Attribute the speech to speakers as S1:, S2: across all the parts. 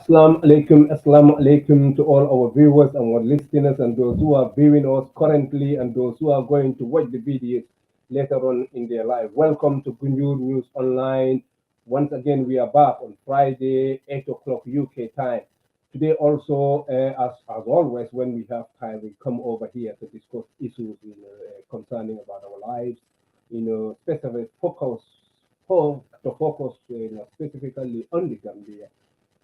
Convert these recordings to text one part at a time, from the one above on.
S1: Assalamu alaikum to all our viewers and our listeners and those who are viewing us currently and those who are going to watch the videos later on in their life. Welcome to Gunjur News Online. Once again, we are back on Friday, 8 o'clock UK time. Today also, as always, when we have time, we come over here to discuss issues concerning about our lives, specific focus, specifically on the Gambia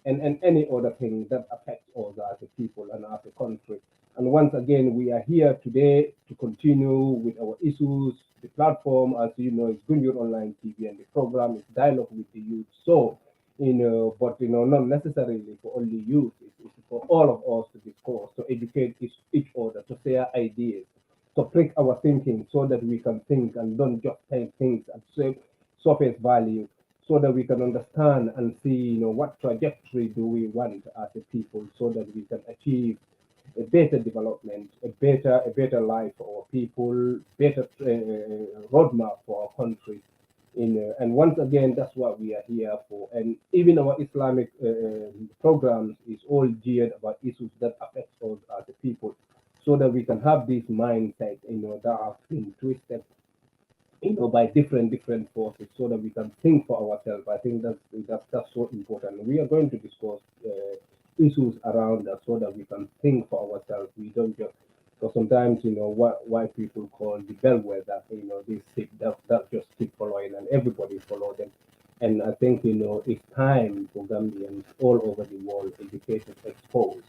S1: and any other thing that affects us as a people and as a country. And once again, we are here today to continue with our issues. The platform, as you know, is Gunjur Online TV, and the program is Dialogue with the Youth. So, but not necessarily for only youth. It's for all of us to discuss, to educate each other, to share ideas, to prick our thinking so that we can think and don't just take things at surface value, so that we can understand and see, what trajectory do we want as a people, so that we can achieve a better development, a better life for our people, better roadmap for our country. And once again, that's what we are here for. And even our Islamic programs is all geared about issues that affect us as a people, so that we can have this mindset, that has been twisted by different forces, so that we can think for ourselves. I think that's so important. We are going to discuss issues around that, so that we can think for ourselves. We don't just, because sometimes what why people call the bellwether, they stick that just keep following and everybody follow them. And I think it's time for Gambians all over the world, educated, exposed,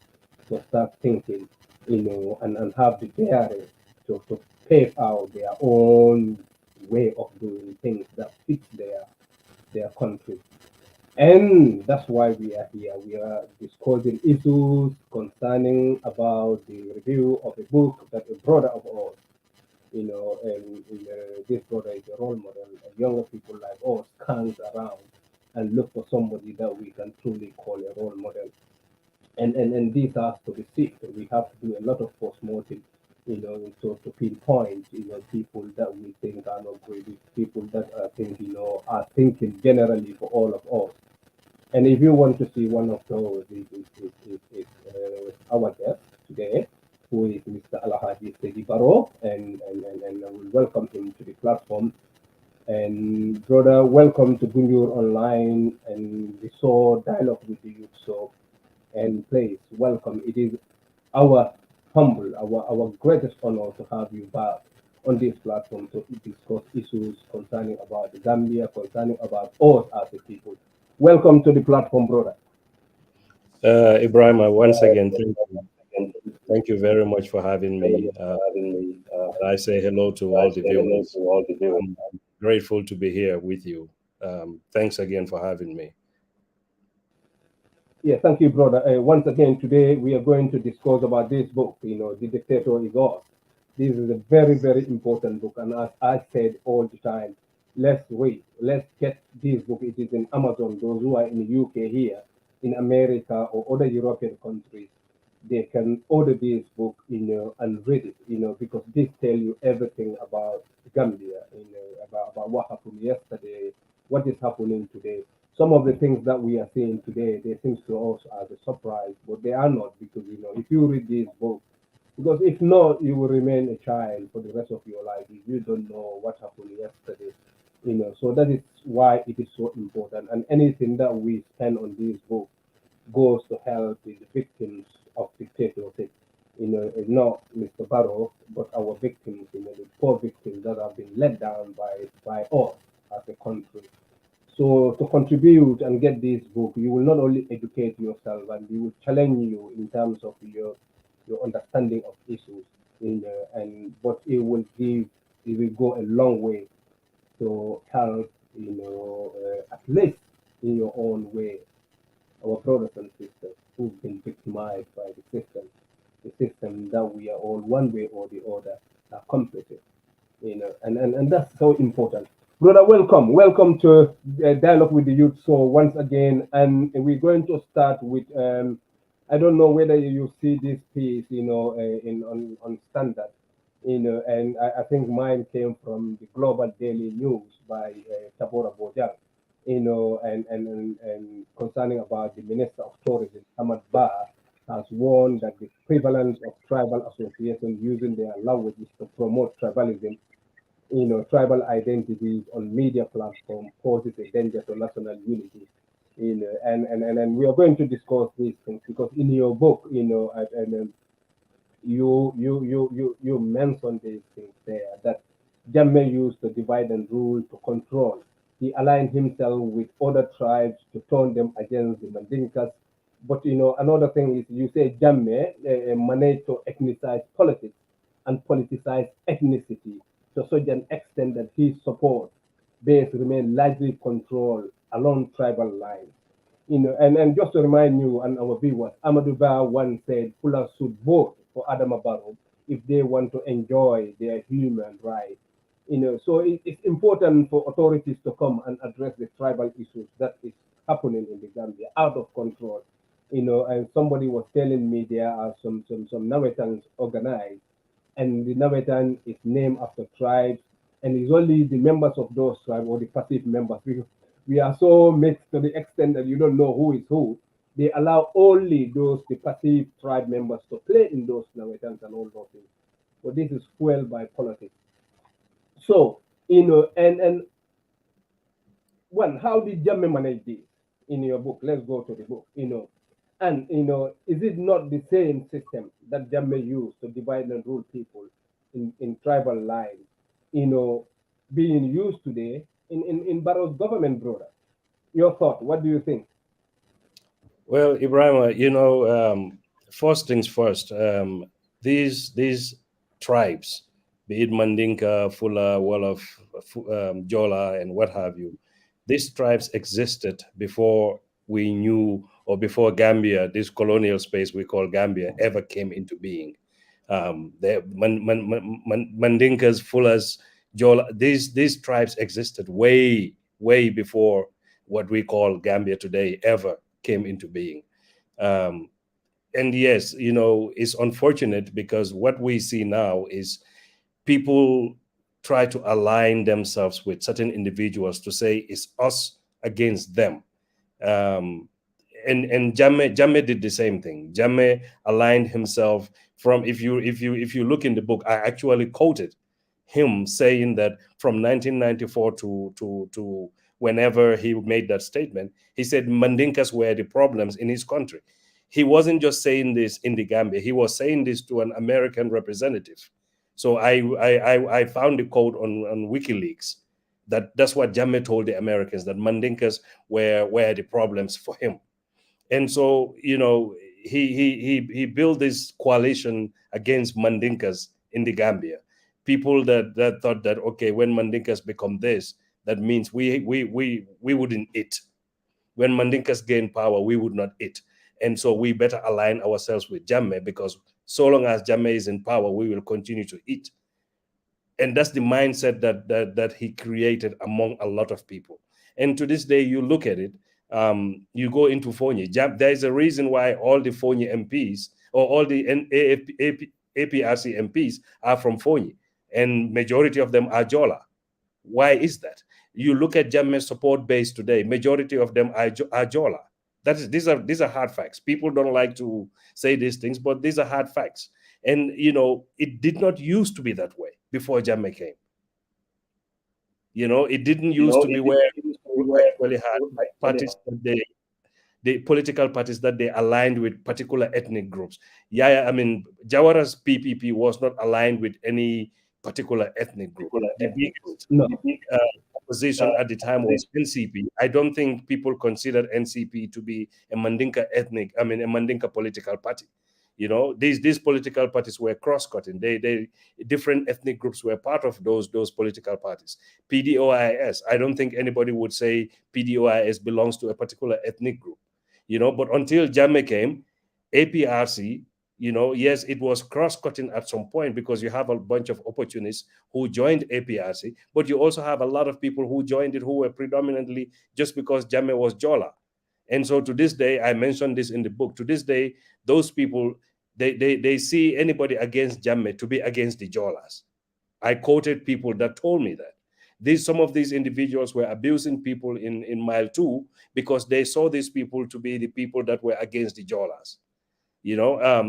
S1: to start thinking, and have the daring to pave out their own way of doing things that fits their country. And that's why we are here. We are discussing issues concerning about the review of a book that a brother of ours, and this brother is a role model, and younger people like us comes around and look for somebody that we can truly call a role model. And this has to be sifted. We have to do a lot of post-mortem, to pinpoint, people that we think are not great, people that are thinking generally for all of us. And if you want to see one of those, our guest today, who is Mr. Alagie Saidy-Barrow, and I will welcome him to the platform. And brother, welcome to Gunjur Online and the show Dialogue with the Youth. So, and please welcome. It is our our greatest honor to have you back on this platform to discuss issues concerning about the Gambia, concerning about us as a people. Welcome to the platform, brother.
S2: Ebrima, once again, thank you very much for having me. I say hello to all the viewers. I'm grateful to be here with you. Thanks again for having me.
S1: Yeah, thank you, brother. Once again, today we are going to discuss about this book, The Dictator Is Us. This is a very important book, and as I said all the time, let's read, let's get this book. It is in Amazon. Those who are in the UK here, in America or other European countries, they can order this book, and read it, because this tell you everything about Gambia, about what happened yesterday, what is happening today. Some of the things that we are seeing today, they seem to us as a surprise, but they are not, because if you read this book, because if not, you will remain a child for the rest of your life if you don't know what happened yesterday. So that is why it is so important. And anything that we spend on this book goes to help the victims of dictatorship. It's not Mr. Barrow, but our victims, the poor victims that have been let down by us as a country. So to contribute and get this book, you will not only educate yourself, and you will challenge you in terms of your understanding of issues, and but it will go a long way to help, at least in your own way, our brothers and sisters who've been victimized by the system that we are all one way or the other are complicit, and that's so important. Brother, welcome to Dialogue with the Youth. So once again, and we're going to start with, I don't know whether you see this piece, in on Standard, and I think mine came from the Global Daily News by Tabora Bojang, and concerning about the Minister of Tourism, Ahmad Ba, has warned that the prevalence of tribal associations using their languages to promote tribalism, tribal identities on media platform poses a danger to national unity. And we are going to discuss these things because in your book, you mentioned these things there that Jammeh used to divide and rule to control. He aligned himself with other tribes to turn them against the Mandinkas. But another thing is you say Jammeh managed to ethnicize politics and politicize ethnicity to such an extent that his support base remained largely controlled along tribal lines. And just to remind you and our viewers, Amadou Ba once said Fulas should vote for Adama Barrow if they want to enjoy their human rights. So it's important for authorities to come and address the tribal issues that is happening in the Gambia out of control. And somebody was telling me there are some Nawetans organized, and the Nawetan is named after tribes, and it's only the members of those tribes or the passive members. We are so mixed to the extent that you don't know who is who. They allow only the passive tribe members to play in those Nawetans and all those things. So this is fueled by politics. So, and one, how did Jammeh manage this in your book? Let's go to the book, And is it not the same system that Jammeh used to divide and rule people in tribal lines, being used today in Barrow's government, brother? Your thought, what do you think?
S2: Well, Ebrima, first things first. These tribes, be it Mandinka, Fula, Wolof, Jola, and what have you, these tribes existed before we knew, or before Gambia, this colonial space we call Gambia, ever came into being. Mandinkas, Fulas, Jola, these tribes existed way before what we call Gambia today ever came into being. Um, and yes, it's unfortunate because what we see now is people try to align themselves with certain individuals to say it's us against them. Um, and Jammeh did the same thing. Jammeh aligned himself from, if you look in the book, I actually quoted him saying that from 1994 to whenever he made that statement, he said Mandinkas were the problems in his country. He wasn't just saying this in the Gambia; he was saying this to an American representative. So I found the quote on WikiLeaks that's what Jammeh told the Americans, that Mandinkas were the problems for him. And so he built this coalition against Mandinkas in the Gambia. People that thought that, okay, when Mandinkas become this, that means we wouldn't eat. When Mandinkas gain power, we would not eat. And so we better align ourselves with Jammeh, because so long as Jammeh is in power, we will continue to eat. And that's the mindset that he created among a lot of people. And to this day, you look at it, you go into Fonyi. There is a reason why all the Fonyi MPs or all the APRC MPs are from Fonyi, and majority of them are Jola. Why is that? You look at Jammeh's support base today, majority of them are Jola. These are hard facts. People don't like to say these things, but these are hard facts. And it did not used to be that way before Jammeh came. It didn't used to be where people actually had parties that the political parties that they aligned with particular ethnic groups. I mean, Jawara's PPP was not aligned with any particular ethnic group. The biggest opposition at the time was NCP. I don't think people considered NCP to be a Mandinka political party. These political parties were cross-cutting. They different ethnic groups were part of those political parties. PDOIS, I don't think anybody would say PDOIS belongs to a particular ethnic group. But until Jammeh came, APRC, yes, it was cross-cutting at some point because you have a bunch of opportunists who joined APRC, but you also have a lot of people who joined it who were predominantly just because Jammeh was Jola. And so to this day, I mentioned this in the book, to this day, those people, they see anybody against Jammeh to be against the Jolas. I quoted people that told me that. Some of these individuals were abusing people in Mile 2 because they saw these people to be the people that were against the Jolas.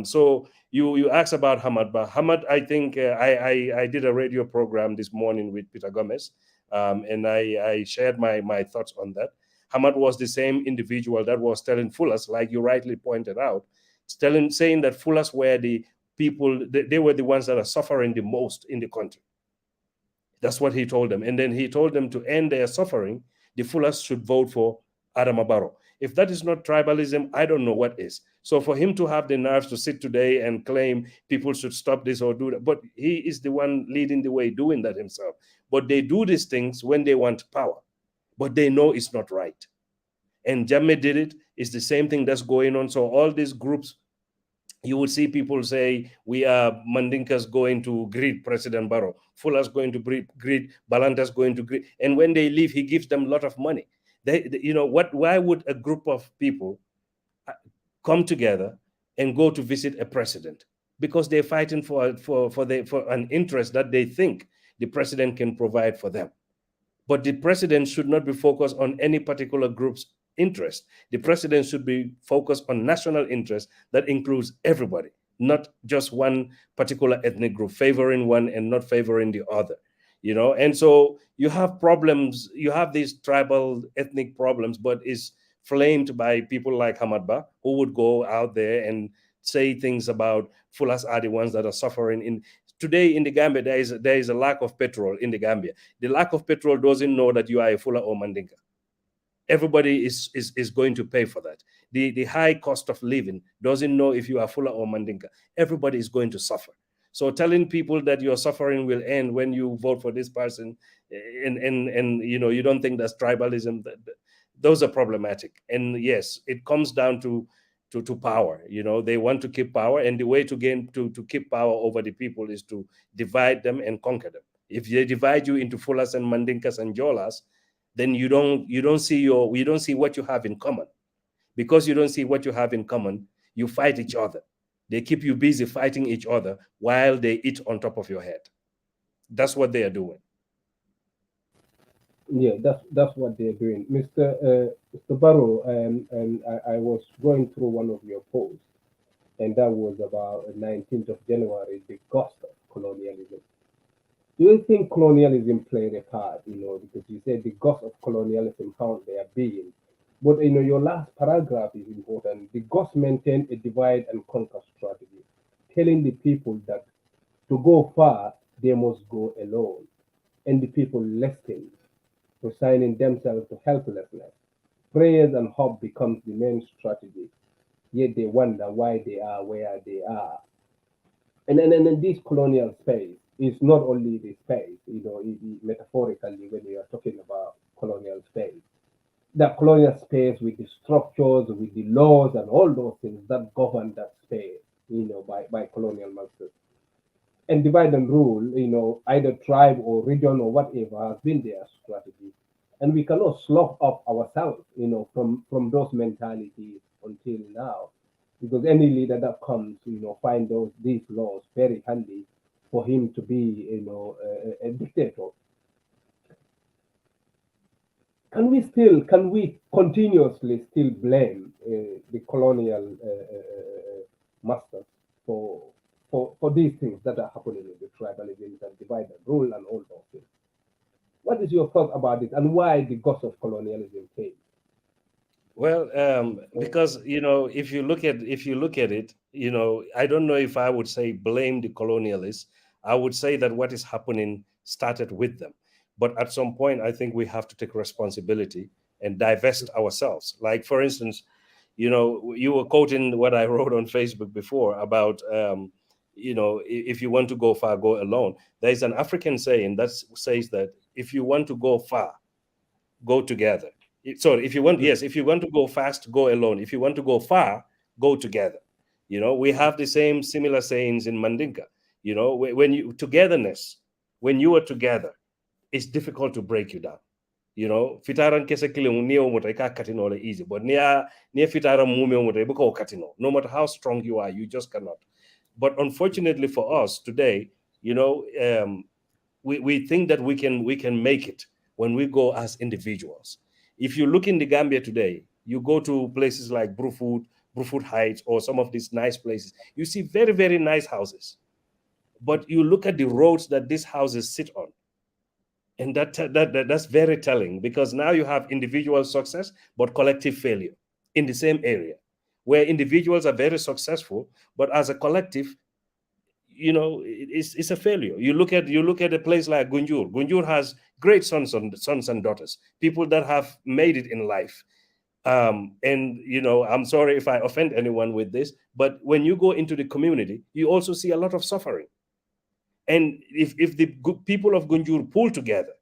S2: So you asked about Hamad. But Hamad, I think I did a radio program this morning with Peter Gomez, and I shared my thoughts on that. Hamad was the same individual that was telling Fullers, like you rightly pointed out, saying that Fullers were the people, they were the ones that are suffering the most in the country. That's what he told them. And then he told them to end their suffering, the Fullers should vote for Adama Barrow. If that is not tribalism, I don't know what is. So for him to have the nerves to sit today and claim people should stop this or do that, but he is the one leading the way doing that himself. But they do these things when they want power, but they know it's not right. And Jammeh did it. It's the same thing that's going on. So all these groups, you would see people say, we are Mandinkas going to greet President Barrow, Fuller's going to greet, Balanta's going to greet. And when they leave, he gives them a lot of money. Why would a group of people come together and go to visit a president? Because they're fighting for an interest that they think the president can provide for them. But the president should not be focused on any particular group's interest. The president should be focused on national interest that includes everybody, not just one particular ethnic group, favoring one and not favoring the other. And so you have problems, you have these tribal ethnic problems, but it's flamed by people like Hamadba, who would go out there and say things about Fullers are the ones that are suffering. Today in the Gambia, there is a lack of petrol in the Gambia. The lack of petrol doesn't know that you are a Fuller or Mandinka. Everybody is going to pay for that. The high cost of living doesn't know if you are Fuller or Mandinka. Everybody is going to suffer. So telling people that your suffering will end when you vote for this person, and you don't think that's tribalism, those are problematic. And yes, it comes down to power. They want to keep power, and the way to keep power over the people is to divide them and conquer them. If they divide you into Fullers and Mandinkas and Jolas, then you don't see what you have in common. Because you don't see what you have in common, you fight each other. They keep you busy fighting each other while they eat on top of your head. That's what they are doing.
S1: Yeah, that's what they're doing, Mr. Barrow. And I was going through one of your posts, and that was about 19th of January, the ghost of colonialism. Do you think colonialism played a part? Because you said the ghost of colonialism found their being. But your last paragraph is important. The ghost maintained a divide and conquer strategy, telling the people that to go far, they must go alone. And the people listened, resigning themselves to helplessness. Prayers and hope becomes the main strategy. Yet they wonder why they are where they are. And then this colonial space is not only the space, metaphorically, when you are talking about colonial space. The colonial space with the structures, with the laws and all those things that govern that space, by colonial masters. And divide and rule, either tribe or region or whatever has been their strategy. And we cannot slough up ourselves, from those mentalities until now, because any leader that comes, find these laws very handy for him to be, a dictator. Can we continuously still blame the colonial masters for for these things that are happening in the tribalism and divide and rule and all those things? What is your thought about it, and why the ghost of colonialism came?
S2: Well, because if you look at it, I don't know if I would say blame the colonialists. I would say that what is happening started with them, but at some point, I think we have to take responsibility and divest ourselves. Like, for instance, you were quoting what I wrote on Facebook before about, if you want to go far, go alone. There is an African saying that says that if you want to go far, go together. Sorry, if you want, yes, if you want to go fast, go alone. If you want to go far, go together. We have the same similar sayings in Mandinka. When you togetherness, when you are together, it's difficult to break you down. Fitaran kese kile unio muta ika katino le easy, but near fitaran mumio muta ibuko katino. No matter how strong you are, you just cannot. But unfortunately for us today, we think that we can make it when we go as individuals. If you look in the Gambia today, you go to places like Brufut Heights, or some of these nice places, you see very, very nice houses. But you look at the roads that these houses sit on, and that's very telling, because now you have individual success but collective failure in the same area, where individuals are very successful, but as a collective, it's a failure. You look at a place like Gunjur. Gunjur has great sons and daughters, people that have made it in life. And I'm sorry if I offend anyone with this, but when you go into the community, you also see a lot of suffering. And if the people of Gunjur pull together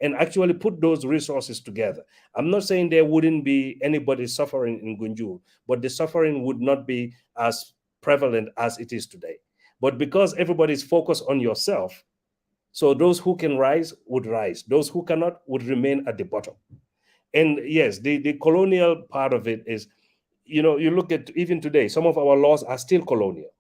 S2: and actually put those resources together, I'm not saying there wouldn't be anybody suffering in Gunjur, but the suffering would not be as prevalent as it is today. But because everybody's focused on yourself, so those who can rise would rise, those who cannot would remain at the bottom. And yes, the colonial part of it is, you look at even today, some of our laws are still colonial.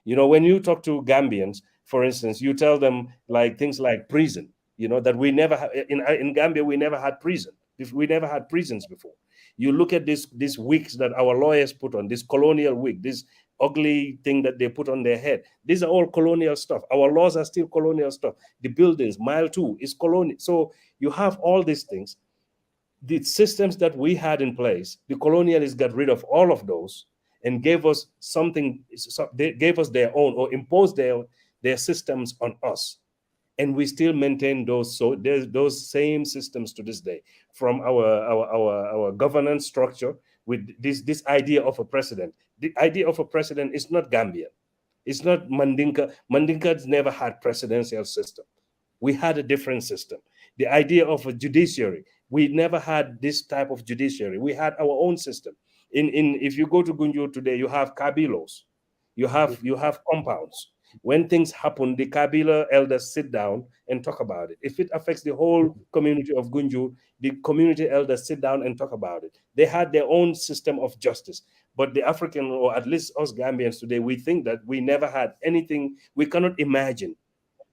S2: When you talk to Gambians, for instance, you tell them like things like prison, that we never in Gambia, we never had prison. We never had prisons before. You look at these wigs that our lawyers put on, this colonial wig, this ugly thing that they put on their head. These are all colonial stuff. Our laws are still colonial stuff. The buildings, Mile 2 is colonial. So you have all these things. The systems that we had in place, the colonialists got rid of all of those and gave us something. They gave us their own, or imposed their systems on us, and we still maintain those. So there's those same systems to this day, from our governance structure, with this idea of a president. The idea of a president is not Gambian. It's not Mandinka. Mandinka's never had presidential system. We had a different system. The idea of a judiciary, we never had this type of judiciary. We had our own system. In If you go to Gunjur today, you have kabilos, you have compounds. When things happen, the kabila elders sit down and talk about it. If it affects the whole community of Gunjur, the community elders sit down and talk about it. They had their own system of justice. But the African, or at least us Gambians today, we think that we never had anything. We cannot imagine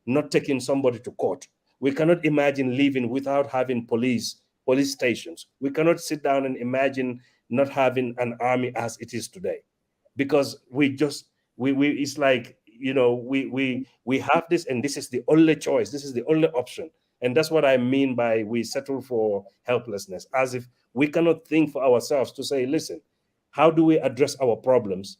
S2: not taking somebody to court. We cannot imagine living without having police stations. We cannot sit down and imagine not having an army as it is today, because we it's like, we have this, and this is the only choice. This is the only option. And that's what I mean by we settle for helplessness, as if we cannot think for ourselves to say, listen, how do we address our problems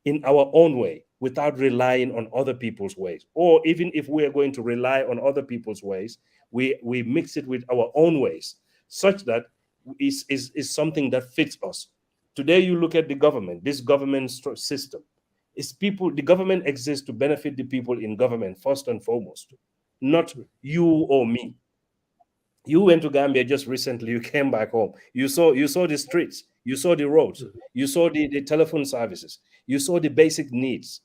S2: in our own way without relying on other people's ways? Or even if we are going to rely on other people's ways, we mix it with our own ways, such that is something that fits us. Today, you look at the government, this government system. The government exists to benefit the people in government first and foremost, not you or me. You went to Gambia just recently, you came back home. You saw the streets, you saw the roads, you saw the telephone services, you saw the basic needs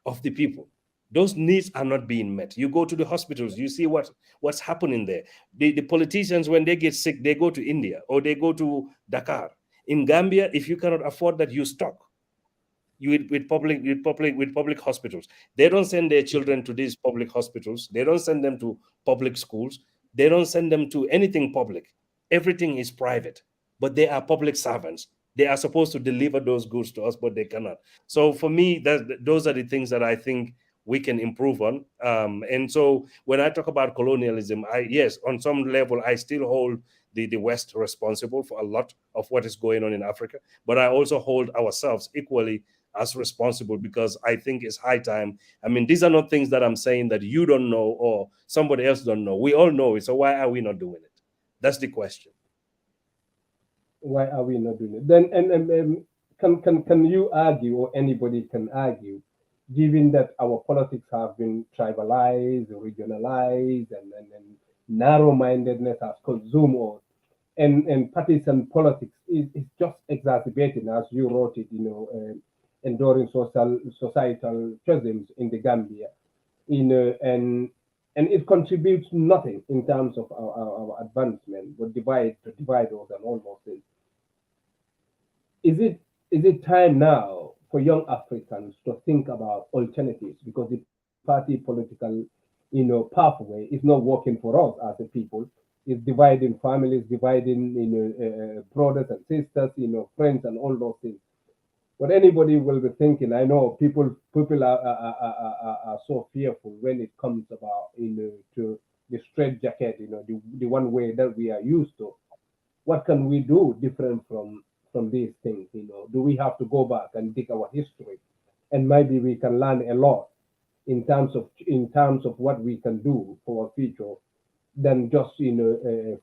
S2: of the people. Those needs are not being met. You go to the hospitals, you see what's happening there. The politicians, when they get sick, they go to India or they go to Dakar. In Gambia, if you cannot afford that, you stop. You with public hospitals. They don't send their children to these public hospitals. They don't send them to public schools. They don't send them to anything public. Everything is private. But they are public servants. They are supposed to deliver those goods to us, but they cannot. So for me, those are the things that I think we can improve on. And so when I talk about colonialism, yes, on some level, I still hold the West responsible for a lot of what is going on in Africa. But I also hold ourselves equally as responsible, because I think it's high time. I mean, these are not things that I'm saying that you don't know or somebody else don't know. We all know it. So why are we not doing it? That's the question.
S1: Why are we not doing it? Then, can you argue, or anybody can argue, given that our politics have been tribalized, regionalized, and narrow-mindedness has consumed us, and partisan politics is just exacerbating, as you wrote it, enduring societal schisms in the Gambia, and it contributes nothing in terms of our advancement, but divide us and all those things. Is it time now for young Africans to think about alternatives, because the party political pathway is not working for us as a people. It's dividing families, dividing brothers and sisters, friends and all those things. But anybody will be thinking, I know people are so fearful when it comes about to the straight jacket, the one way that we are used to. What can we do different from these things? Do we have to go back and dig our history, and maybe we can learn a lot in terms of what we can do for our future, than just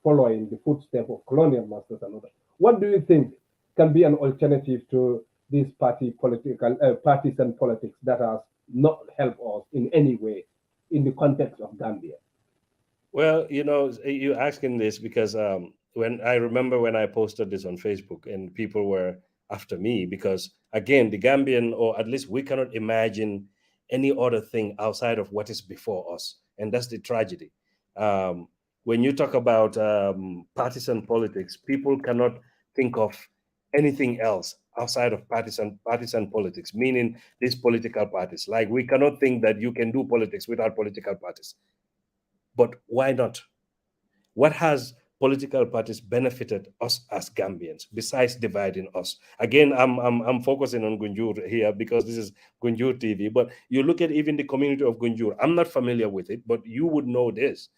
S1: following the footsteps of colonial masters and others. What do you think can be an alternative to these partisan politics that has not helped us in any way in the context of Gambia?
S2: Well, you're asking this because when I remember when I posted this on Facebook and people were after me, because again, the Gambian, or at least we cannot imagine any other thing outside of what is before us, and that's the tragedy. Um, when you talk about partisan politics, people cannot think of anything else outside of partisan politics, meaning these political parties. Like, we cannot think that you can do politics without political parties. But why not? What has political parties benefited us as Gambians besides dividing us? Again, I'm focusing on Gunjur here because this is Gunjur TV. But you look at even the community of Gunjur. I'm not familiar with it, but you would know this.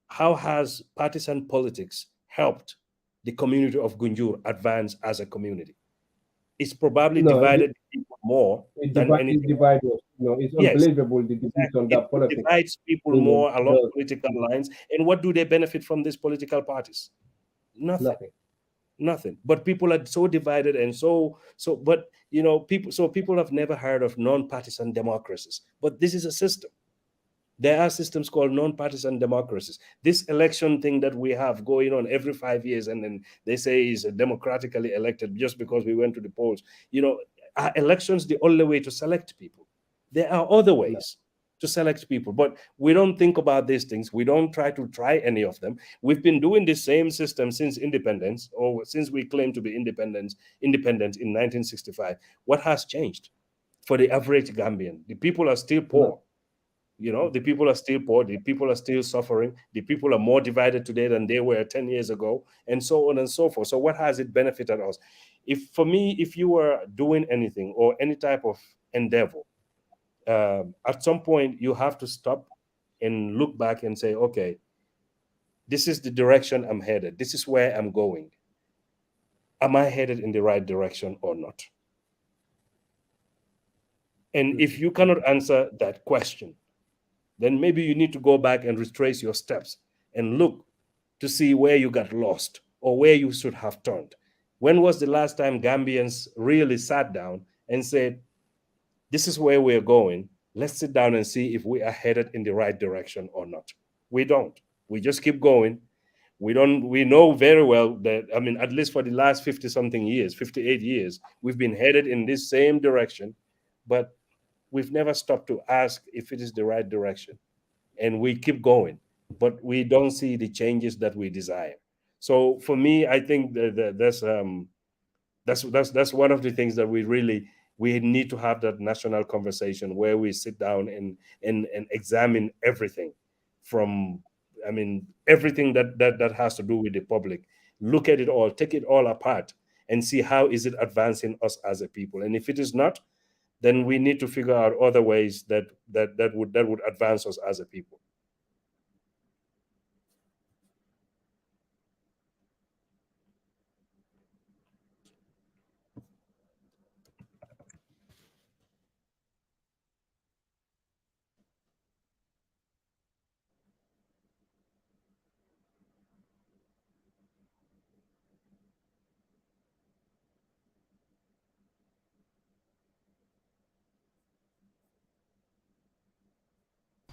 S2: How has partisan politics helped the community of Gunjur advance as a community? It's probably
S1: No,
S2: divided people more than
S1: it
S2: anything.
S1: divides us. It's
S2: Yes,
S1: unbelievable the division
S2: it
S1: that politics
S2: divides people more along
S1: does.
S2: political lines. And what do they benefit from these political parties? Nothing.
S1: Nothing.
S2: Nothing. But people are so divided and but people have never heard of non-partisan democracies. But this is a system. There are systems called non-partisan democracies. This election thing that we have going on every 5 years, and then they say is democratically elected just because we went to the polls. Are elections the only way to select people? There are other
S1: No.
S2: ways to select people, but we don't think about these things. We don't try any of them. We've been doing the same system since independence, or since we claim to be independent in 1965. What has changed for the average Gambian? The people are still
S1: No.
S2: poor. The people are still poor. The people are still suffering. The people are more divided today than they were 10 years ago, and so on and so forth. So what has it benefited us? If you were doing anything or any type of endeavor, at some point you have to stop and look back and say, okay, this is the direction I'm headed. This is where I'm going. Am I headed in the right direction or not? And if you cannot answer that question, then maybe you need to go back and retrace your steps and look to see where you got lost or where you should have turned. When was the last time Gambians really sat down and said, this is where we're going. Let's sit down and see if we are headed in the right direction or not. We don't. We just keep going. We know very well that, I mean, at least for the last 50 something years, 58 years, we've been headed in this same direction. But we've never stopped to ask if it is the right direction, and we keep going, but we don't see the changes that we desire. So for me, I think that's one of the things that we need to have that national conversation where we sit down and examine everything from, I mean, everything that has to do with the public. Look at it all, take it all apart, and see how is it advancing us as a people. And if it is not, then we need to figure out other ways that would advance us as a people.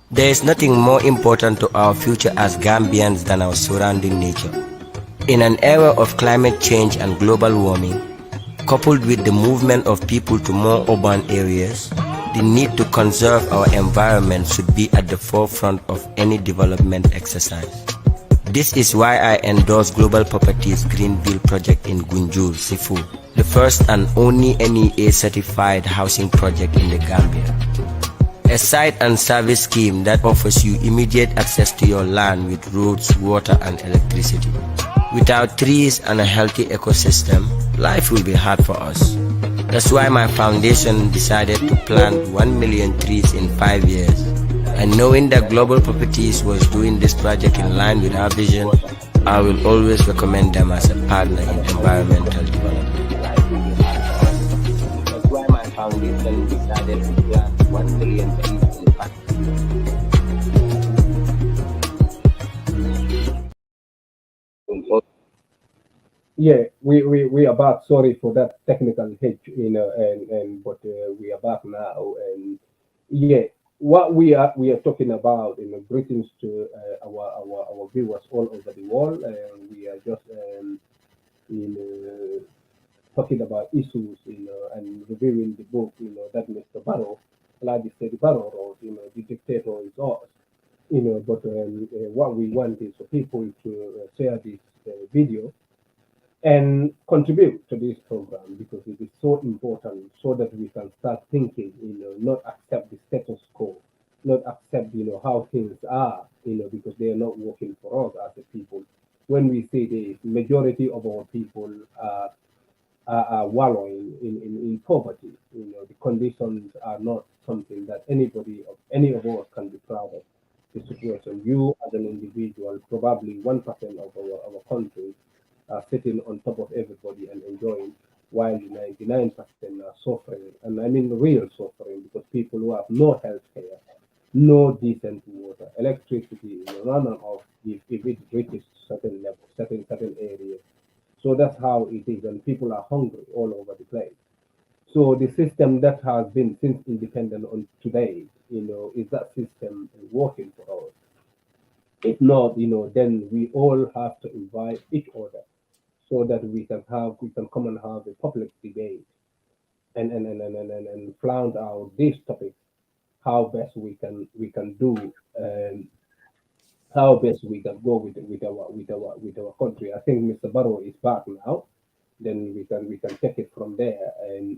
S3: There is nothing more important to our future as Gambians than our surrounding nature. In an era of climate change and global warming, coupled with the movement of people to more urban areas, the need to conserve our environment should be at the forefront of any development exercise. This is why I endorse Global Properties Greenville project in Gunjur, Sifu, the first and only NEA certified housing project in the Gambia. A site and service scheme that offers you immediate access to your land with roads, water and electricity. Without trees and a healthy ecosystem, life will be hard for us. That's why my foundation decided to plant 1 million trees in 5 years. And knowing that Global Properties was doing this project in line with our vision, I will always recommend them as a partner in environmental development. That's why my foundation decided to plant 1 million trees in 5 years.
S1: Yeah, we are back. Sorry for that technical hitch, but we are back now. And yeah, what we are talking about, greetings to our viewers all over the world. We are just you know, talking about issues, and reviewing the book, that Mr. Barrow, Alagie Saidy-Barrow wrote, The Dictator Is Us. But what we want is for people to share this video and contribute to this program, because it is so important, so that we can start thinking, not accept the status quo, not accept, how things are, because they are not working for us as a people. When we say the majority of our people are wallowing in poverty, the conditions are not something that any of us can be proud of. The situation, you as an individual, probably 1% of our country, sitting on top of everybody and enjoying, while the 99% are suffering. And I mean real suffering, because people who have no health care, no decent water, electricity, none of if it reaches certain levels, certain areas. So that's how it is, and people are hungry all over the place. So the system that has been since independent on today, is that system working for us? If not, then we all have to invite each other, so that we can come and have a public debate, and flound out these topics, how best we can do, and how best we can go with our country. I think Mr. Barrow is back now. Then we can take it from there. And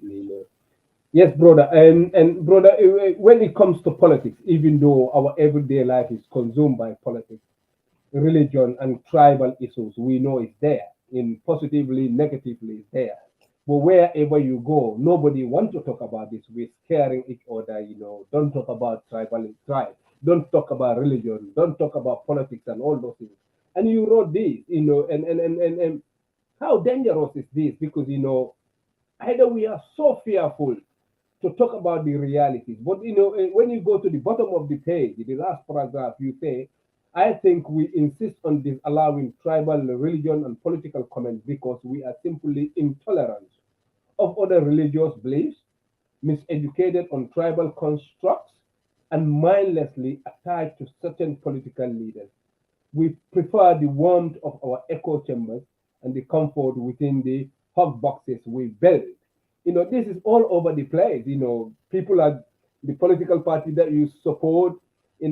S1: yes, brother, and brother, when it comes to politics, even though our everyday life is consumed by politics, religion and tribal issues, we know it's there, in positively, negatively, it's there. But wherever you go, nobody wants to talk about this. We're scaring each other, don't talk about tribe, don't talk about religion, don't talk about politics and all those things. And you wrote this, and how dangerous is this? Because either we are so fearful to talk about the realities. But when you go to the bottom of the page, the last paragraph, you say, I think we insist on disallowing tribal, religion, and political comments because we are simply intolerant of other religious beliefs, miseducated on tribal constructs, and mindlessly attached to certain political leaders. We prefer the warmth of our echo chambers and the comfort within the hot boxes we build. This is all over the place. People are the political party that you support, I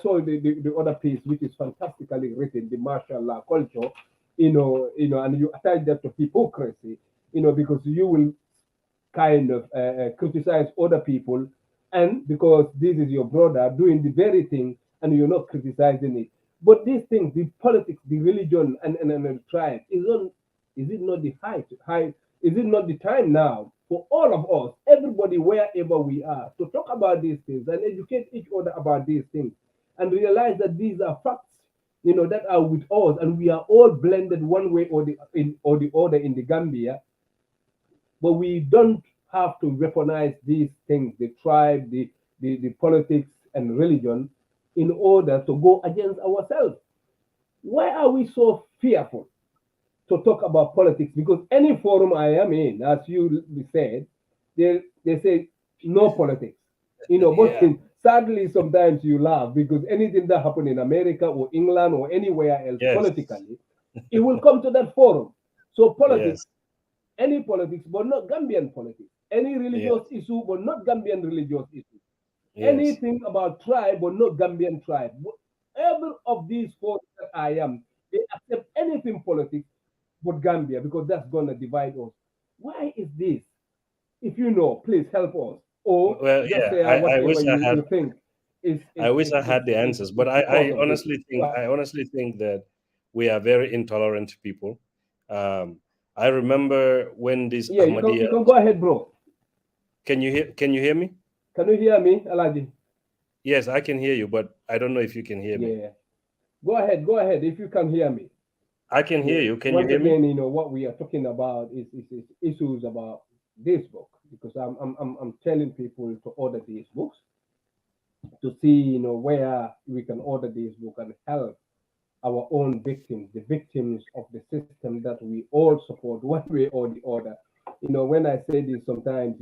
S1: saw the other piece, which is fantastically written, the martial law culture, and you attach that to hypocrisy, because you will kind of criticize other people, and because this is your brother doing the very thing, and you're not criticizing it. But these things, the politics, the religion, and the tribe, is it not the is it not the time now for all of us, everybody, wherever we are, to talk about these things and educate each other about these things and realize that these are facts, that are with us, and we are all blended one way or the other in the Gambia, but we don't have to weaponize these things, the tribe, the politics and religion, in order to go against ourselves. Why are we so fearful to talk about politics? Because any forum I am in, as you said, they say no politics. But
S2: Yeah.
S1: sadly, sometimes you laugh because anything that happened in America or England or anywhere else
S2: Yes.
S1: politically, it will come to that forum. So politics,
S2: Yes.
S1: any politics, but not Gambian politics. Any religious issue, but not Gambian religious issue.
S2: Yes.
S1: Anything about tribe, but not Gambian tribe. Every of these four that I am, they accept anything politics but Gambia, because that's going to divide us. Why is this? If you know, please help us. Or
S2: Well,
S1: just
S2: yeah,
S1: say
S2: I
S1: whatever
S2: wish I had
S1: you think
S2: I wish I had the answers, but
S1: is the cause of this.
S2: I honestly think that we are very intolerant people. Um, I remember when this
S1: Yeah,
S2: Ahmadiyya.
S1: you can go ahead, bro.
S2: Can you hear me?
S1: Can you hear me, Alagie?
S2: Yes, I can hear you, but I don't know if you can hear me.
S1: Yeah. Go ahead if you can hear me.
S2: I can hear
S1: Yeah.
S2: you. Can you
S1: Once
S2: hear me?
S1: again, what we are talking about is issues about this book, because I'm telling people to order these books, to see, where we can order this book and help our own victims, the victims of the system that we all support one way or the other. When I say this, sometimes,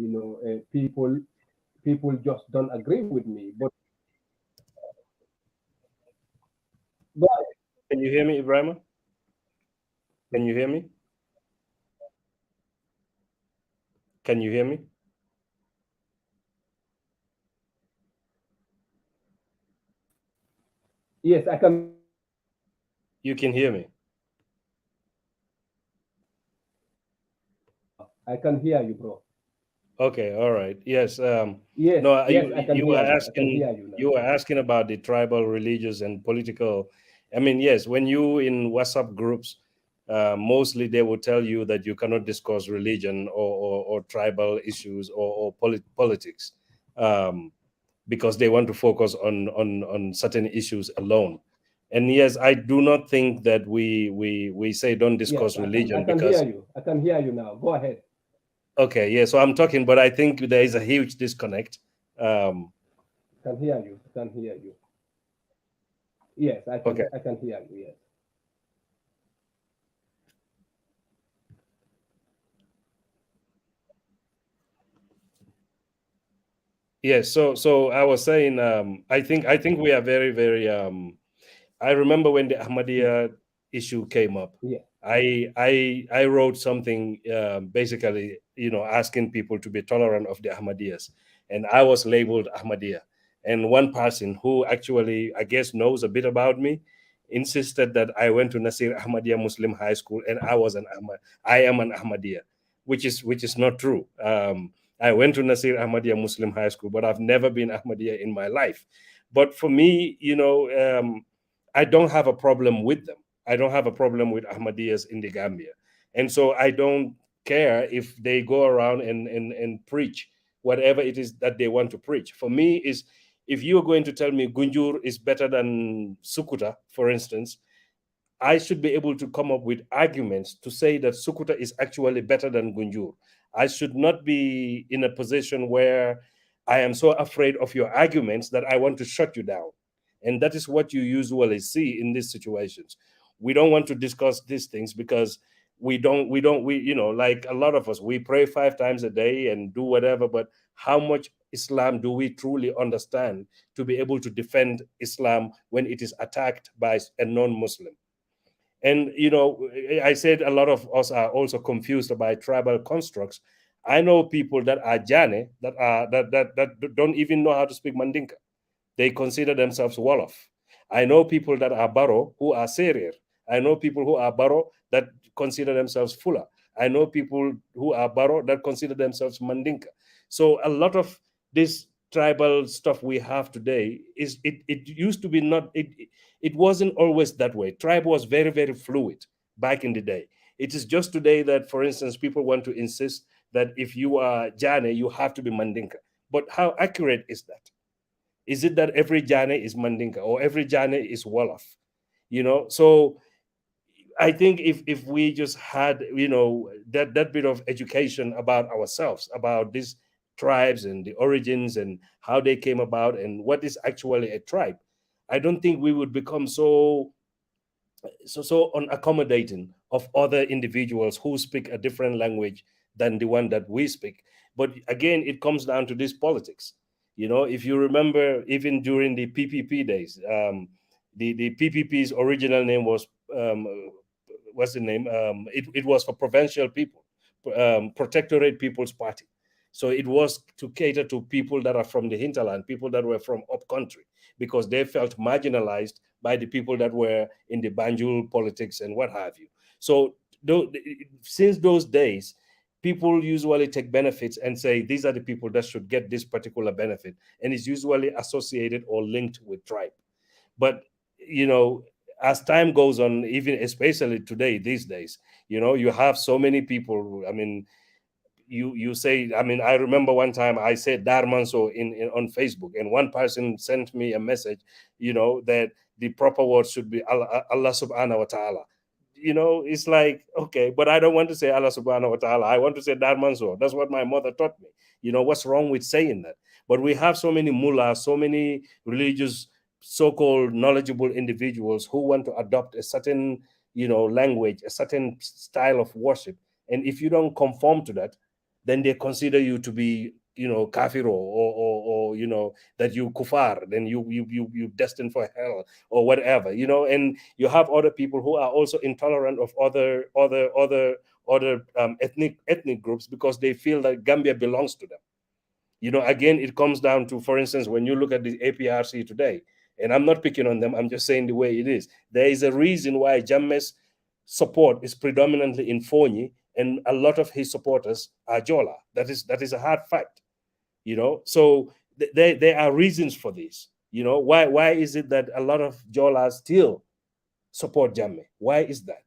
S1: people just don't agree with me. But
S2: Can you hear me, Ebrima? Can you hear me? Can you hear me?
S1: yes,
S2: You can hear me.
S1: I can hear you, bro.
S2: Okay, all right. Yes.
S1: Yes,
S2: No,
S1: yes, I can
S2: you were
S1: hear you. I can
S2: asking
S1: hear you now.
S2: you were asking about the tribal, religious, and political. I mean, yes, when you in WhatsApp groups, mostly they will tell you that you cannot discuss religion or tribal issues or politics, because they want to focus on certain issues alone. And yes, I do not think that we say don't
S1: Yes,
S2: discuss
S1: I
S2: religion
S1: can hear
S2: because.
S1: you. I can hear you now. Go ahead.
S2: Okay, yeah. So I'm talking, but I think there is a huge disconnect. Um,
S1: I can hear you. I can hear you. Yes,
S2: okay.
S1: I can hear you. Yes.
S2: Yes. So I was saying, I think we are very very. I remember when the Ahmadiyya issue came up.
S1: Yeah.
S2: I wrote something, basically, asking people to be tolerant of the Ahmadiyyas, and I was labeled Ahmadiyya. And one person who actually, I guess, knows a bit about me insisted that I went to Nasir Ahmadiyya Muslim High School and I am an Ahmadiyya, which is not true. I went to Nasir Ahmadiyya Muslim High School, but I've never been Ahmadiyya in my life. But for me, I don't have a problem with them. I don't have a problem with Ahmadiyyas in the Gambia. And so I don't care if they go around and preach whatever it is that they want to preach. For me, is if you're going to tell me Gunjur is better than Sukuta, for instance, I should be able to come up with arguments to say that Sukuta is actually better than Gunjur. I should not be in a position where I am so afraid of your arguments that I want to shut you down. And that is what you usually see in these situations. We don't want to discuss these things because like a lot of us, we pray 5 times a day and do whatever, but how much Islam do we truly understand to be able to defend Islam when it is attacked by a non-Muslim? And I said a lot of us are also confused by tribal constructs. I know people that are Janneh that don't even know how to speak Mandinka. They consider themselves Wolof. I know people that are Barrow who are Serer. I know people who are Barrow that consider themselves Fula. I know people who are Barrow that consider themselves Mandinka. So a lot of this tribal stuff we have today is it used to be not it wasn't always that way. Tribe was very, very fluid back in the day. It is just today that, for instance, people want to insist that if you are Janneh, you have to be Mandinka. But how accurate is that? Is it that every Janneh is Mandinka or every Janneh is Wolof? So I think if we just had, that bit of education about ourselves, about these tribes and the origins and how they came about and what is actually a tribe, I don't think we would become so unaccommodating of other individuals who speak a different language than the one that we speak. But again, it comes down to this politics. If you remember, even during the PPP days, the PPP's original name was what's the name? It was for Provincial People, Protectorate People's Party. So it was to cater to people that are from the hinterland, people that were from up country, because they felt marginalized by the people that were in the Banjul politics and what have you. So since those days, people usually take benefits and say these are the people that should get this particular benefit, and it's usually associated or linked with tribe. But as time goes on, even especially today, these days, you have so many people. I mean, you say, I mean, I remember one time I said Darmanso on Facebook, and one person sent me a message, that the proper word should be Allah subhanahu wa ta'ala. It's like, okay, but I don't want to say Allah subhanahu wa ta'ala. I want to say Darmanso. That's what my mother taught me. What's wrong with saying that? But we have so many mullahs, so many religious, so-called knowledgeable individuals who want to adopt a certain, language, a certain style of worship. And if you don't conform to that, then they consider you to be, kafiro, or that you kufar, then you destined for hell or whatever, and you have other people who are also intolerant of other ethnic groups because they feel that Gambia belongs to them. Again, it comes down to, for instance, when you look at the APRC today, and I'm not picking on them, I'm just saying the way it is. There is a reason why Jammeh's support is predominantly in Fonyi, and a lot of his supporters are Jola. That is a hard fact, So there are reasons for this. Why is it that a lot of Jolas still support Jammeh? Why is that?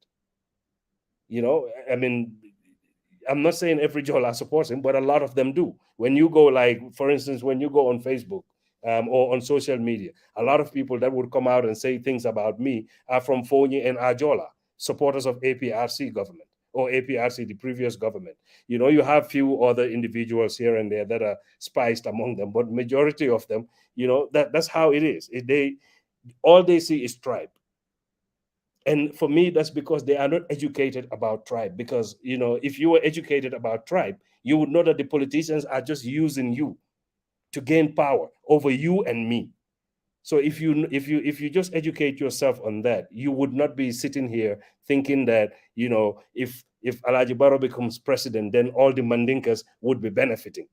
S2: I mean, I'm not saying every Jola supports him, but a lot of them do. When you go, like, for instance, when you go on Facebook or on social media, a lot of people that would come out and say things about me are from Fonyi and Ajola, supporters of APRC government or APRC, the previous government. You have few other individuals here and there that are spiced among them, but majority of them, that's how it is. All they see is tribe. And for me, that's because they are not educated about tribe. Because, if you were educated about tribe, you would know that the politicians are just using you to gain power over you and me. So if you just educate yourself on that, you would not be sitting here thinking that, if Alagie Barrow becomes president, then all the Mandinkas would be benefiting.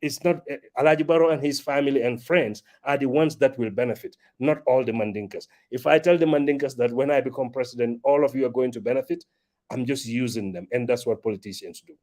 S2: It's not. Alagie Barrow and his family and friends are the ones that will benefit, not all the Mandinkas. If I tell the Mandinkas that when I become president, all of you are going to benefit, I'm just using them. And that's what politicians do.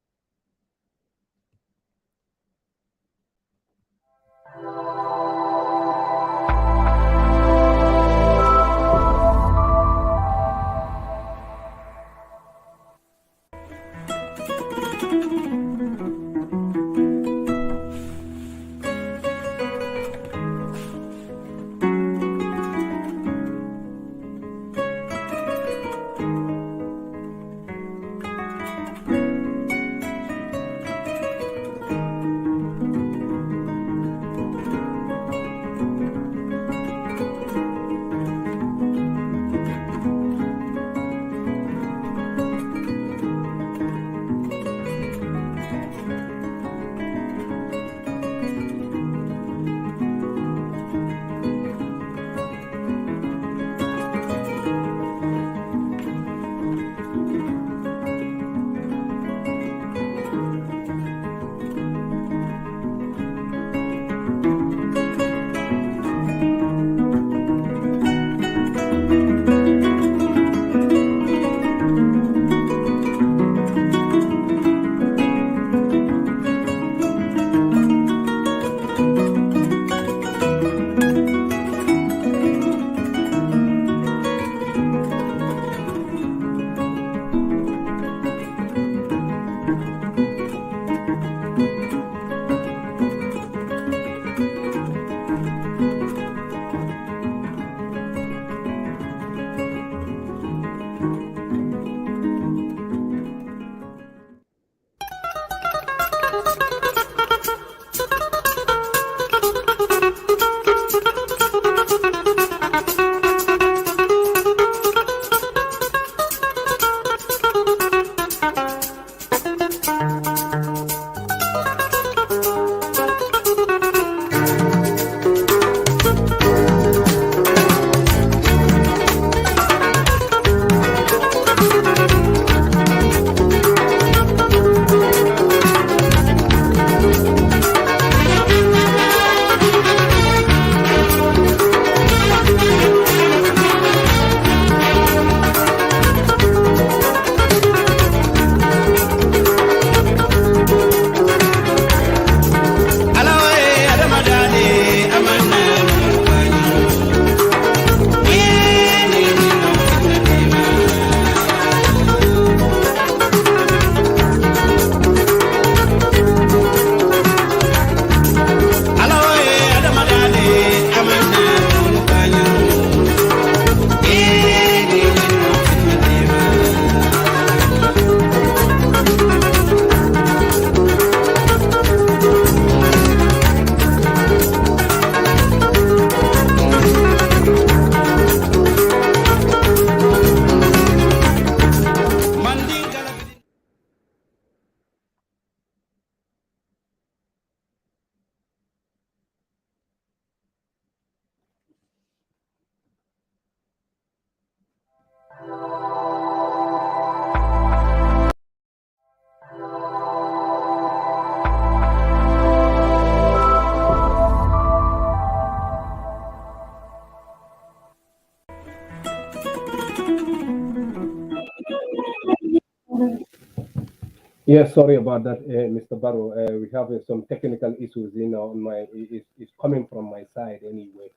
S1: Yes, sorry about that, Mr. Barrow. We have some technical issues, on my it's coming from my side anyway,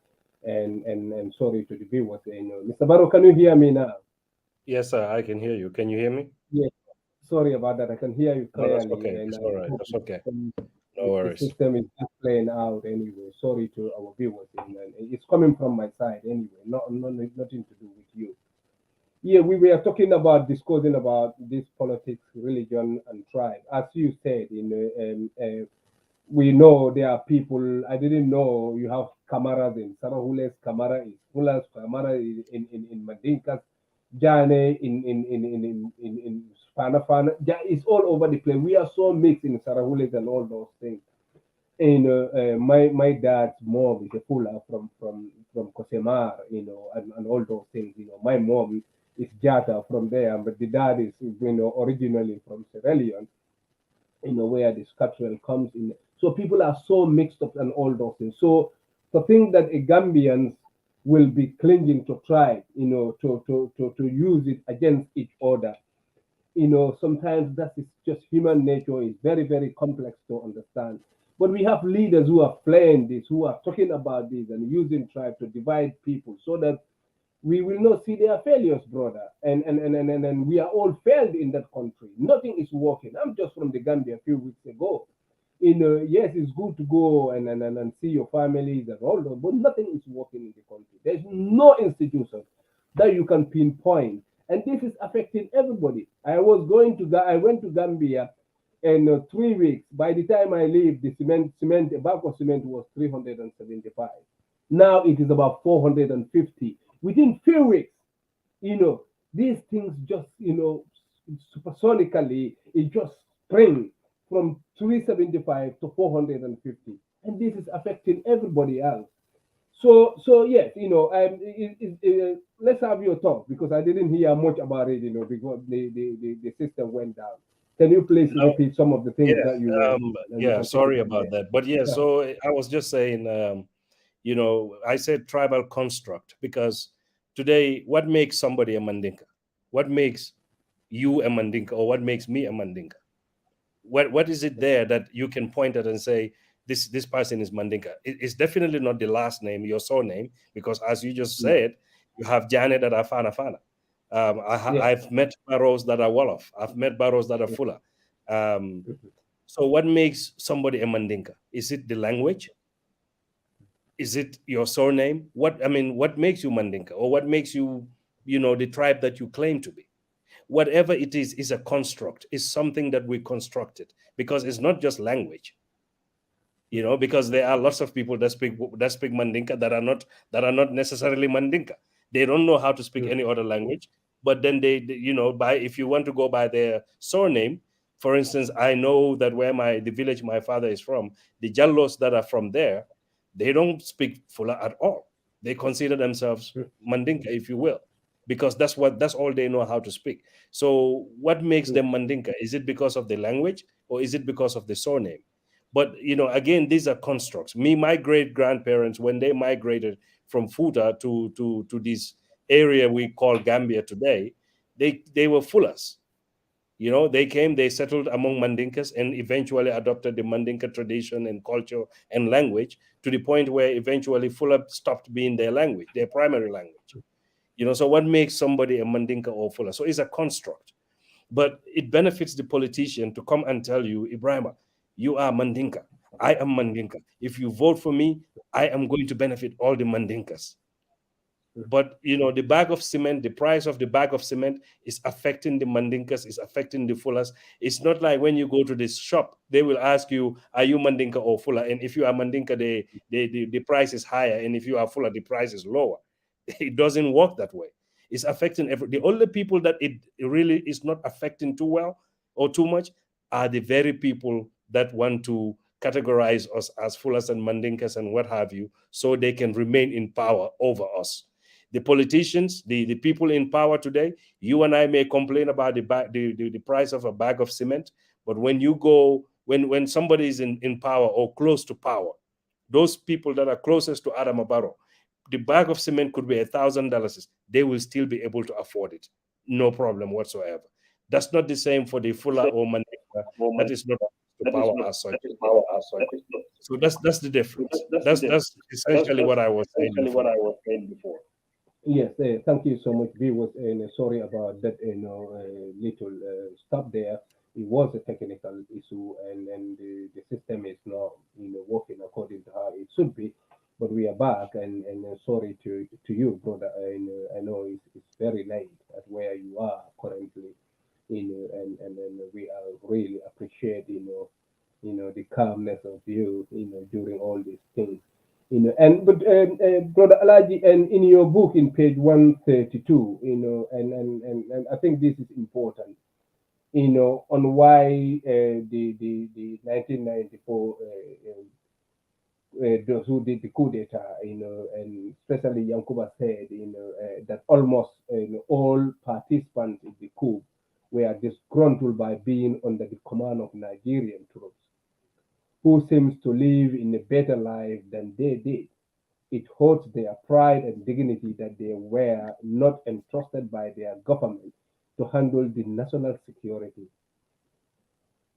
S1: and sorry to the viewers. Mr. Barrow, can you hear me now?
S2: Yes, sir, I can hear you. Can you hear me?
S1: Yes. Sorry about that. I can hear you
S2: No, that's
S1: clearly,
S2: okay.
S1: and
S2: It's
S1: I
S2: all right.
S1: hope
S2: That's okay. No
S1: the
S2: worries.
S1: system is just playing out anyway. Sorry to our viewers, and it's coming from my side anyway. Nothing to do with you. Yeah, we were talking about discussing about this politics, religion, and tribe. As you said, we know there are people. I didn't know you have Kamaras in Sarahules, Kamara is Fulas, Kamara in Mandinkas, Jane in Spanafana. It's all over the place. We are so mixed in Sarahules and all those things. And my dad's mom is a Fula from Kosemar, and all those things. My mom is Jata from there, but the dad is originally from Sierra Leone, where the sculptural comes in. So people are so mixed up and all those things. So to think that a Gambians will be clinging to tribe, to use it against each other, sometimes that is just human nature is very, very complex to understand. But we have leaders who are playing this, who are talking about this and using tribe to divide people so that we will not see their failures, brother. And we are all failed in that country. Nothing is working. I'm just from the Gambia a few weeks ago. Yes, it's good to go and see your families and all that, but nothing is working in the country. There's no institution that you can pinpoint, and this is affecting everybody. I went to Gambia, and 3 weeks. By the time I leave, the cement, a bag of cement was 375. Now it is about 450 within few weeks. These things just supersonically it just spring from 375 to 450, and this is affecting everybody else. So yes, let's have your talk because I didn't hear much about it, because the system went down. Can you please
S2: No,
S1: repeat some of the things
S2: yeah,
S1: that you were and we
S2: yeah.
S1: can take it
S2: Sorry
S1: from
S2: about
S1: there?
S2: that, but yeah.
S1: Yeah.
S2: So I was just saying, I said tribal construct because today, what makes somebody a Mandinka? What makes you a Mandinka, or what makes me a Mandinka? What is it there that you can point at and say this person is Mandinka? It's definitely not the last name, your surname, because as you just said, you have Janet that are Fana Fana.
S1: Yeah.
S2: I've met Barrows that are Wolof. I've met Barrows that are
S1: Yeah.
S2: Fuller. So what makes somebody a Mandinka? Is it the language? Is it your surname? What makes you Mandinka, or what makes you, the tribe that you claim to be? whatever it is a construct, is something that we constructed, because it's not just language. Because there are lots of people that speak Mandinka that are not necessarily Mandinka. They don't know how to speak any other language, but then they if you want to go by their surname, for instance, I know that the village my father is from, the Jallos that are from there, they don't speak Fula at all. They consider themselves Mandinka, if you will, because that's all they know how to speak. So what makes them Mandinka? Is it because of the language, or is it because of the surname? But again, these are constructs. My great grandparents, when they migrated from Futa to this area we call Gambia today, they were Fulas. They came, they settled among Mandinkas, and eventually adopted the Mandinka tradition and culture and language, to the point where eventually Fula stopped being their language, their primary language. So what makes somebody a Mandinka or Fula? So it's a construct. But it benefits the politician to come and tell you, Ebrima, you are Mandinka, I am Mandinka. If you vote for me, I am going to benefit all the Mandinkas. But the bag of cement, the price of the bag of cement is affecting the Mandinkas, is affecting the Fulas. It's not like when you go to this shop, they will ask you, are you Mandinka or Fula? And if you are Mandinka, the price is higher. And if you are Fula, the price is lower. It doesn't work that way. It's affecting the only people that it really is not affecting too well or too much are the very people that want to categorize us as Fulas and Mandinkas and what have you, so they can remain in power over us. The politicians, the people in power today, you and I may complain about the price of a bag of cement, but when you go, when somebody is in power or close to power, those people that are closest to Ebrima Barrow, the bag of cement could be $1,000. They will still be able to afford it, no problem whatsoever. That's not the same for the Fula or Mandinka. That is not to power as such. So that's the difference. That's essentially what I was saying before.
S1: Yes, thank you so much, viewers, and sorry about that, little stop there. It was a technical issue, and the system is not, working according to how it should be. But we are back, and sorry to you, brother. And I know it's very late at where you are currently, and we are really appreciate, the calmness of you, during all these things. But brother Alagie, and in your book in page 132, and I think this is important, on why the 1994 those who did the coup d'etat, and especially Yankuba said, that almost all participants in the coup were disgruntled by being under the command of Nigerian troops, who seems to live in a better life than they did. It hurts their pride and dignity that they were not entrusted by their government to handle the national security.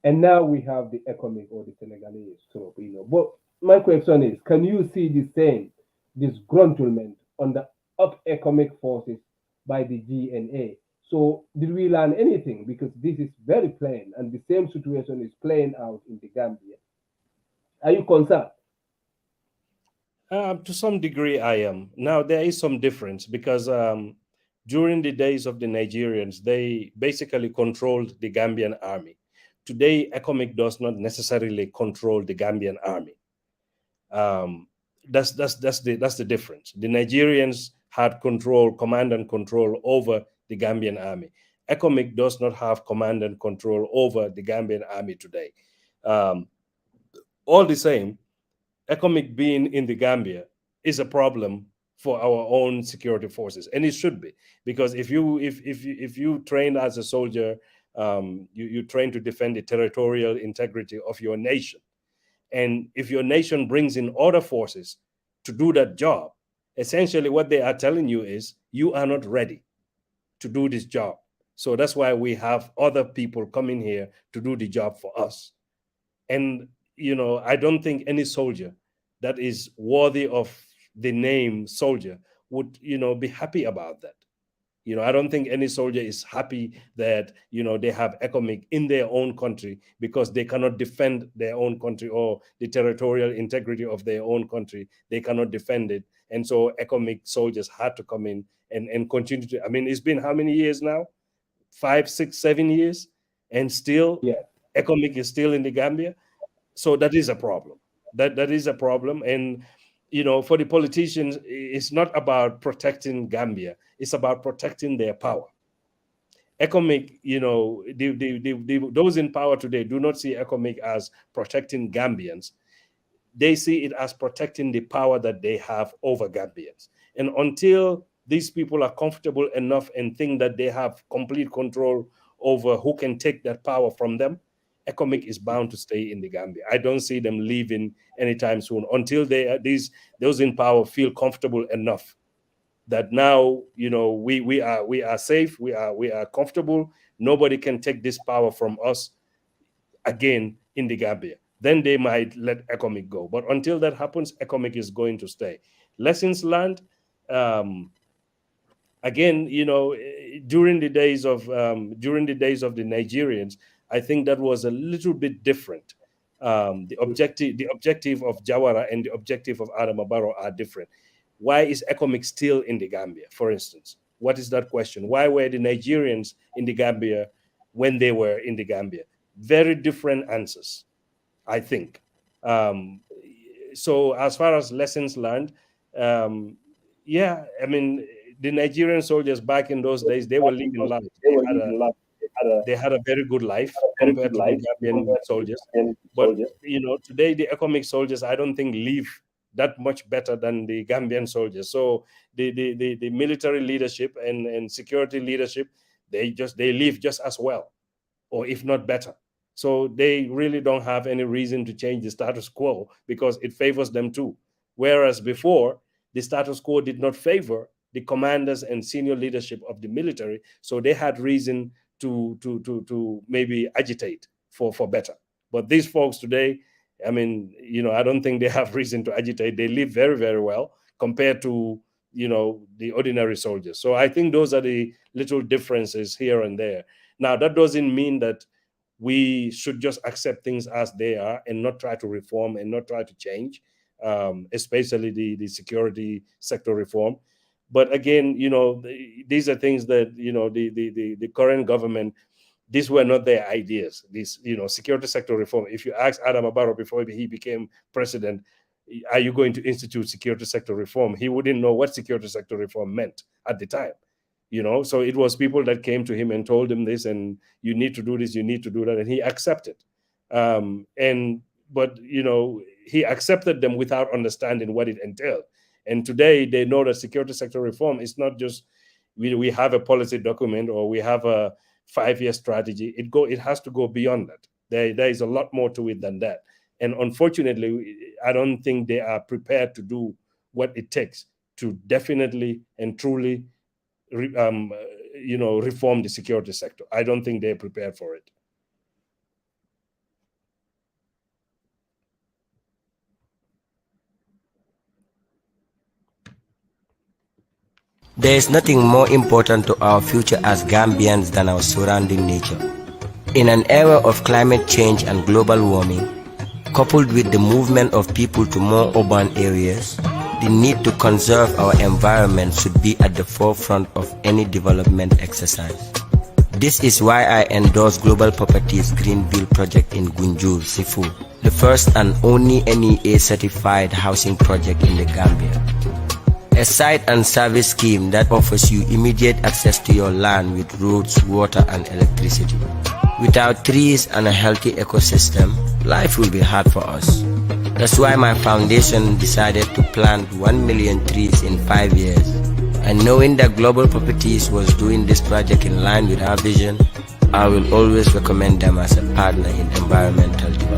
S1: And now we have the economic or the Senegalese trope, But my question is, can you see the same disgruntlement on the up economic forces by the GNA? So did we learn anything? Because this is very plain, and the same situation is playing out in the Gambia. Are you concerned?
S2: To some degree, I am. Now, there is some difference because during the days of the Nigerians, they basically controlled the Gambian army. Today, ECOMIC does not necessarily control the Gambian army. That's the difference. The Nigerians had command and control over the Gambian army. ECOMIC does not have command and control over the Gambian army today. All the same, ECOMIC being in the Gambia is a problem for our own security forces, and it should be, because if you train as a soldier, you train to defend the territorial integrity of your nation, and if your nation brings in other forces to do that job, essentially what they are telling you is you are not ready to do this job. So that's why we have other people coming here to do the job for us. And I don't think any soldier that is worthy of the name soldier would, be happy about that. I don't think any soldier is happy that, they have ECOMIC in their own country because they cannot defend their own country, or the territorial integrity of their own country. They cannot defend it. And so ECOMIC soldiers had to come in and continue to, it's been how many years now? 5, 6, 7 years, and still ECOMIC is still in the Gambia. So that is a problem. That is a problem. And for the politicians, it's not about protecting Gambia. It's about protecting their power. ECOMIC, those in power today do not see ECOMIC as protecting Gambians. They see it as protecting the power that they have over Gambians. And until these people are comfortable enough and think that they have complete control over who can take that power from them, ECOMIC is bound to stay in the Gambia. I don't see them leaving anytime soon until those in power feel comfortable enough that now we are safe, we are comfortable. Nobody can take this power from us again in the Gambia. Then they might let ECOMIC go. But until that happens, ECOMIC is going to stay. Lessons learned. Again, during the days of the Nigerians, I think that was a little bit different. The objective of Jawara and the objective of Adama Barrow are different. Why is ECOMIC still in the Gambia, for instance? What is that question? Why were the Nigerians in the Gambia when they were in the Gambia? Very different answers, I think. So as far as lessons learned, the Nigerian soldiers back in those days, they were living life. They had a very good life compared to the Gambian soldiers. But today the ECOMIC soldiers, I don't think live that much better than the Gambian soldiers. So the military leadership and security leadership, they live just as well, or if not better. So they really don't have any reason to change the status quo because it favors them too. Whereas before, the status quo did not favor the commanders and senior leadership of the military, so they had reason to maybe agitate for better. But these folks today, I don't think they have reason to agitate. They live very, very well compared to the ordinary soldiers. So I think those are the little differences here and there. Now, that doesn't mean that we should just accept things as they are and not try to reform and not try to change, especially the security sector reform. But again, these are things that, the current government, these were not their ideas. These, security sector reform. If you ask Adama Barrow before he became president, are you going to institute security sector reform? He wouldn't know what security sector reform meant at the time. So it was people that came to him and told him this, and you need to do this, you need to do that, and he accepted. But he accepted them without understanding what it entailed. And today they know that security sector reform is not just we have a policy document or we have a 5-year strategy. It has to go beyond that. There is a lot more to it than that. And unfortunately, I don't think they are prepared to do what it takes to definitely and truly reform the security sector. I don't think they're prepared for it.
S3: There is nothing more important to our future as Gambians than our surrounding nature. In an era of climate change and global warming, coupled with the movement of people to more urban areas, the need to conserve our environment should be at the forefront of any development exercise. This is why I endorse Global Properties Greenville project in Gunjur, Sifu, the first and only NEA-certified housing project in the Gambia. A site and service scheme that offers you immediate access to your land with roads, water and electricity. Without trees and a healthy ecosystem, life will be hard for us. That's why my foundation decided to plant 1 million trees in 5 years. And knowing that Global Properties was doing this project in line with our vision, I will always recommend them as a partner in environmental development.